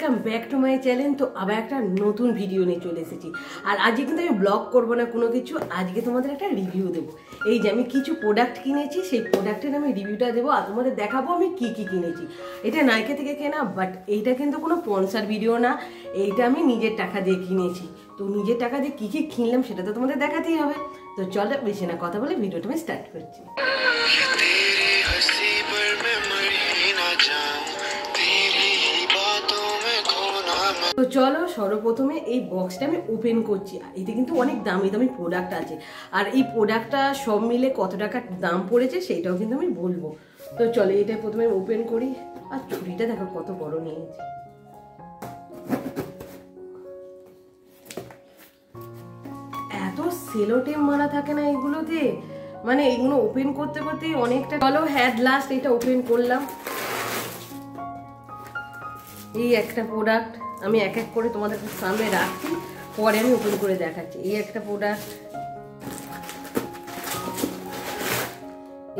Welcome back to my channel. তো আবার একটা নতুন ভিডিও নিয়ে চলে এসেছি। আর আজকে কিন্তু আমি ব্লগ করবো না কোনো কিছু, আজকে তোমাদের একটা রিভিউ দেবো। এই যে আমি কিছু প্রোডাক্ট কিনেছি, সেই প্রোডাক্টের আমি রিভিউটা দেবো আর তোমাদের দেখাবো আমি কি কি কিনেছি। এটা নাইকা থেকে কেনা, বাট এইটা কিন্তু কোনো স্পন্সর ভিডিও না, এইটা আমি নিজের টাকা দিয়ে কিনেছি। তো নিজের টাকা দিয়ে কি কি কিনলাম সেটা তো তোমাদের দেখাতেই হবে। তো চলো বেশি না কথা বলে ভিডিওটা আমি স্টার্ট করছি। তো চলো সর্বপ্রথমে এই বক্সটা আমি ওপেন করছি। এতে কিন্তু অনেক দামি দামি প্রোডাক্ট আছে, আর এই প্রোডাক্টটা সব মিলে কত টাকা দাম পড়েছে সেইটাও কিন্তু আমি বলবো। তো চলো এটা প্রথমে ওপেন করি। আর ছুরিটা দেখো কত বড় নিয়েছি। এত সেলো টেপ মারা থাকে না এগুলোতে, মানে এগুলো ওপেন করতে করতে অনেকটা। চলো হ্যাট লাস্ট এটা ওপেন করলাম। এই একটা প্রোডাক্ট আমি এক এক করে তোমাদের সামনে রাখছি, পরে আমি ওপেন করে দেখাচ্ছি। এই একটা প্রোডাক্ট,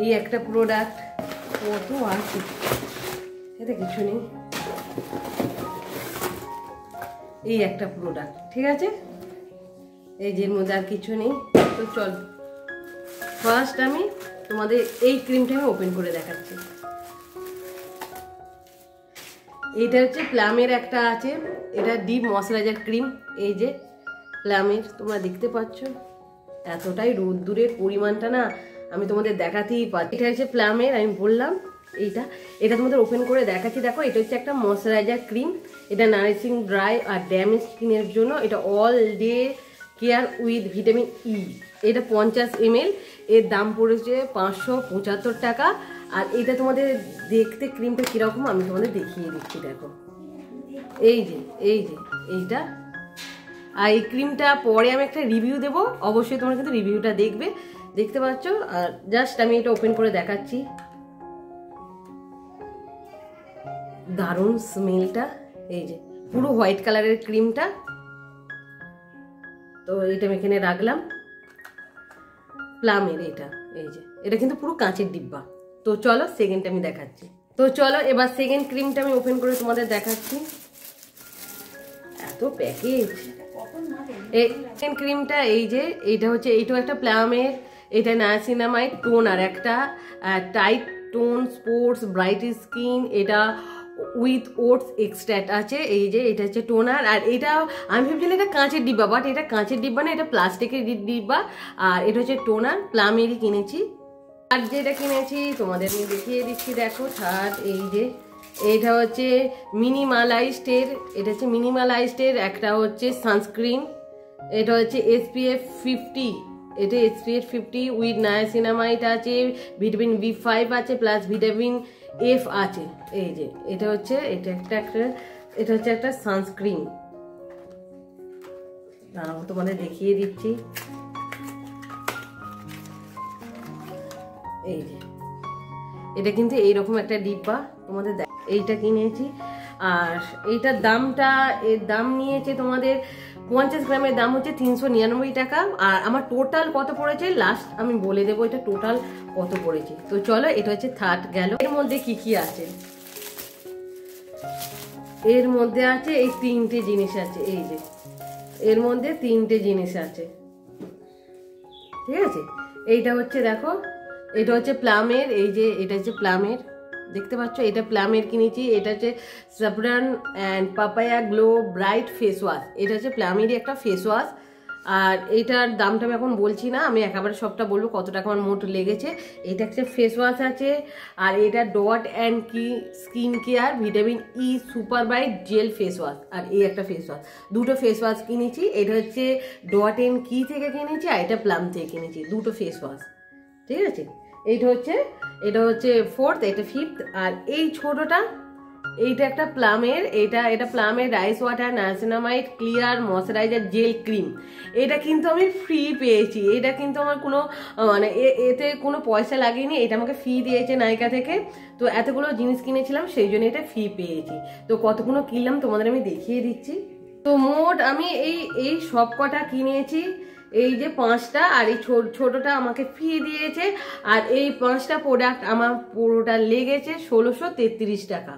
এই একটা প্রোডাক্ট, কত আছে এতে কিছু নেই। এই একটা প্রোডাক্ট, ঠিক আছে, এই যে মধ্যে আর কিছু নেই। তো চল ফার্স্ট আমি তোমাদের এই ক্রিমটা আমি ওপেন করে দেখাচ্ছি। এটা হচ্ছে প্লামের একটা আছে, এটা ডিপ ময়শ্চারাইজার ক্রিম। এই যে প্লামের, তোমরা দেখতে পাচ্ছ এতটাই রোদ্দুরের পরিমাণটা না আমি তোমাদের দেখাতেই পারি। এটা হচ্ছে প্লামের, আমি বললাম এটা তোমাদের ওপেন করে দেখাচ্ছি। দেখো এটা হচ্ছে একটা ময়শ্চারাইজার ক্রিম, এটা নারিশিং ড্রাই আর ড্যামেজ স্কিনের জন্য। এটা all day care with vitamin E. এটা 50 ml, এর দাম পড়েছে 575 টাকা। আর এটা তোমাদের দেখতে ক্রিমটা কিরকম আমি তোমাদের দেখিয়ে দিচ্ছি। দেখো এই যে এইটা। আর এই ক্রিমটা পরে আমি একটা রিভিউ দেবো, অবশ্যই তোমরা কিন্তু রিভিউটা দেখবে। দেখতে পাচ্ছ, আর জাস্ট আমি এটা ওপেন করে দেখাচ্ছি। দারুণ স্মেলটা। এই যে পুরো হোয়াইট কালারের ক্রিমটা। তো এটা আমি এখানে রাখলাম। প্লামের এটা, এই যে এটা কিন্তু পুরো কাঁচের ডিব্বা। তো চলো সেকেন্ডটা আমি দেখাচ্ছি। তো চলো এবার সেকেন্ড ক্রিমটা আমি ওপেন করে তোমাদের দেখাচ্ছি। এত প্যাকেজ। এই সেকেন্ড ক্রিমটা এই যে এইটা হচ্ছে, এইটাও একটা প্লামের। এটা নায়াসিনামাইড টোনার, একটা tight tone sports bright skin. এটা উইথ ওটস এক্সট্রাক্ট আছে। এই যে এটা হচ্ছে টোনার। আর এটা আমি ভেবেছিলাম এটা কাঁচের ডিব্বা, বাট এটা কাঁচের ডিব্বা না, এটা প্লাস্টিকের ডিব্বা। আর এটা হচ্ছে টোনার, প্লামেরই কিনেছি। আর যেটা কিনেছি তোমাদের আমি দেখিয়ে দিচ্ছি। দেখো থার্ড, এই যে এটা হচ্ছে মিনিমালাইজডের, এটা হচ্ছে মিনিমালাইজডের একটা হচ্ছে সানস্ক্রিন। এটা হচ্ছে SPF 50, এটা SPF 50 উইথ নায়াসিনামাইড আছে, ভিটামিন B5 আছে, প্লাস ভিটামিন F আছে। এই যে এটা হচ্ছে এটা হচ্ছে একটা সানস্ক্রিন। দাঁড়াও তোমাদের দেখিয়ে দিচ্ছি। এই যে এটা কিন্তু এইরকম একটা ডিব্বা তোমাদের। এইটা কিনেছি, আর এইটার দামটা, এর দাম নিয়েছে তোমাদের 50 গ্রামের দাম হচ্ছে 399 টাকা। আর আমার টোটাল কত পড়েছে লাস্ট আমি বলে দেবো, এটা টোটাল কত পড়েছে। তো চলো এটা হচ্ছে থার্ড গেল। এর মধ্যে কি কি আছে, এর মধ্যে আছে এই 3টে জিনিস আছে। এই যে এর মধ্যে 3টে জিনিস আছে, ঠিক আছে। এইটা হচ্ছে দেখো, এটা হচ্ছে প্লামের। এই যে এটা হচ্ছে প্লামের, দেখতে পাচ্ছ, এটা প্লামের কিনেছি। এটা হচ্ছে সাফরান and papaya glow bright face wash. এটা হচ্ছে প্লামেরই একটা ফেস ওয়াশ। আর এইটার দামটা আমি এখন বলছি না, আমি একেবারে সবটা বলবো কত টাকা আমার মোট লেগেছে। এটা একটা ফেস ওয়াশ আছে। আর এটা Dot and Key skin care vitamin E super bright gel face wash. আর এই একটা ফেস ওয়াশ, দুটো ফেস ওয়াশ কিনেছি। এটা হচ্ছে ডট অ্যান্ড কি থেকে কিনেছি, আর এটা প্লাম থেকে কিনেছি, দুটো ফেস ওয়াশ, ঠিক আছে। এটা হচ্ছে ফোর্থ, এটা ফিফথ। আর এই ছোটটা, এইটা একটা প্লামের, এটা প্লামের rice water niacinamide clear moisturiser gel cream. এটা কিন্তু আমি ফ্রি পেয়েছি, এটা কিন্তু আমার কোনো মানে এতে কোনো পয়সা লাগেনি, এটা আমাকে ফ্রি দিয়েছে নাইকা থেকে। তো এতগুলো জিনিস কিনেছিলাম সেই জন্য এটা ফ্রি পেয়েছি। তো কতগুলো কিনলাম তোমাদের আমি দেখিয়ে দিচ্ছি। তো মোট আমি এই সব কটা কিনেছি, এই যে 5টা। আর এই ছোটটা আমাকে ফ্রি দিয়েছে। আর এই 5টা প্রোডাক্ট আমার পুরোটা লেগেছে 1633 টাকা।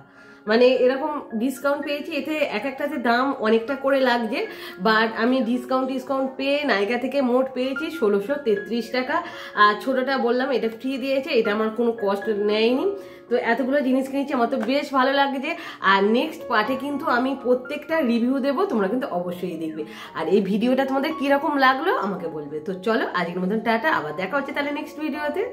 মানে এরকম ডিসকাউন্ট পেয়েছি, এতে এক একটাতে দাম অনেকটা করে লাগছে, বাট আমি ডিসকাউন্ট পেয়ে নাইকা থেকে মোট পেয়েছি 1633 টাকা। আর ছোটটা বললাম এটা ফ্রি দিয়েছে, এটা আমার কোনো কষ্ট নেয়নি। তো এতগুলো জিনিস কিনেছি, আমার তো বেশ ভালো লাগছে। আর নেক্সট পার্টে কিন্তু আমি প্রত্যেকটা রিভিউ দেবো, তোমরা কিন্তু অবশ্যই দেখবে। আর এই ভিডিওটা তোমাদের কিরকম লাগলো আমাকে বলবে। তো চলো আজকের মতন টাটা, আবার দেখা হচ্ছে তাহলে নেক্সট ভিডিওতে।